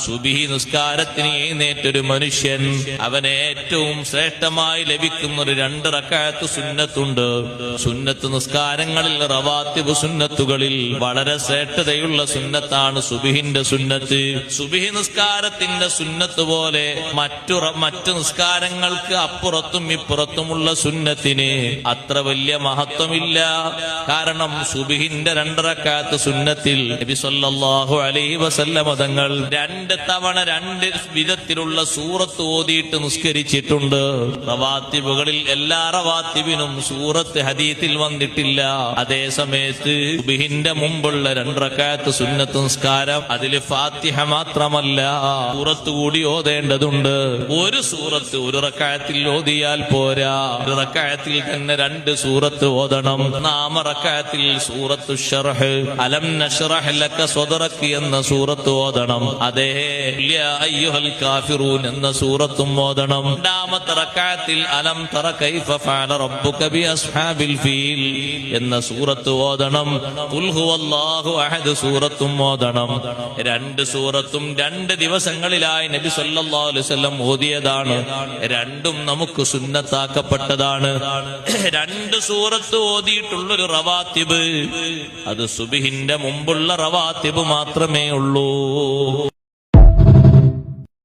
സുബ്ഹി നിസ്കാരത്തിന് എഴുന്നേറ്റൊരു മനുഷ്യൻ അവന് ഏറ്റവും ശ്രേഷ്ഠമായി ലഭിക്കുന്ന ഒരു 2 റക്അത്ത് സുന്നത്തുണ്ട്. സുന്നത്ത് നിസ്കാരങ്ങളിൽ റവാത്തിബ് സുന്നത്തുകളിൽ വളരെ ശ്രേഷ്ഠതയുള്ള സുന്നത്താണ് സുബ്ഹിന്റെ സുന്നത്ത്. സുബ്ഹി നിസ്കാരത്തിന്റെ സുന്നത്ത് പോലെ മറ്റു നിസ്കാരങ്ങൾക്ക് അപ്പുറത്തും ഇപ്പുറത്തുമുള്ള സുന്നത്തിന് അത്ര വലിയ മഹത്വമില്ല. കാരണം സുബ്ഹിന്റെ 2 റക്അത്ത് സുന്നത്തിൽ നബി സല്ലല്ലാഹു അലൈഹി വസല്ലം തങ്ങൾ 2 തവണ 2 വിധത്തിലുള്ള സൂറത്ത് ഓതിയിട്ട് നിസ്കരിച്ചിട്ടുണ്ട്. റവാത്തിബുകളിൽ എല്ലാ റവാത്തിബിനും സൂറത്ത് ഹദീത്തിൽ വന്നിട്ടില്ല. അതേ സമയത്ത് സുബ്ഹിന്റെ മുമ്പുള്ള 2 റക്അത്ത് സുന്നത്ത് നിസ്കാരം അതിൽ ഫാത്തിഹ മാത്രമല്ല സൂറത്ത് കൂടി ഓതേണ്ടതുണ്ട്. ഒരു സൂറത്ത് ഒരു റക്അത്തിൽ ഓതിയാൽ പോരാ, ഒരു റക്അത്തിൽ തന്നെ 2 സൂറത്ത് ഓതണം. 4 റക്അത്തിൽ സൂറത്തു ശർഹ് അലം നശ്റഹ് ലക സദ്റക എന്ന സൂറത്ത് ഓതണം. അതേ യാ അയ്യുഹൽ കാഫിറൂൻ എന്ന സൂറത്തും ഓതണം. 2ാമത്തെ റക്അത്തിൽ അലം തറ കൈഫ ഫഅല റബ്ബുക ബി അസ്ഹാബിൽ ഫീൽ എന്ന സൂറത്ത് ഓതണം. ഖുൽ ഹുവല്ലാഹു അഹദ് സൂറത്തും ഓതണം. 2 സൂറത്തും 2 ദിവസങ്ങളിലായി നബി സല്ലല്ലാഹു അലൈഹി വസല്ലം ഓതിയതാണ്. 2ഉം നമുക്ക് സുന്നത്താക്കപ്പെട്ടതാണ്. 2 സൂറത്ത് ഓതിയിട്ടുള്ളൊരു റവാത്തിബ് അത് സുബ്ഹിന്റെ മുമ്പുള്ള റവാത്തിബ് മാത്രമേ ഉള്ളൂ.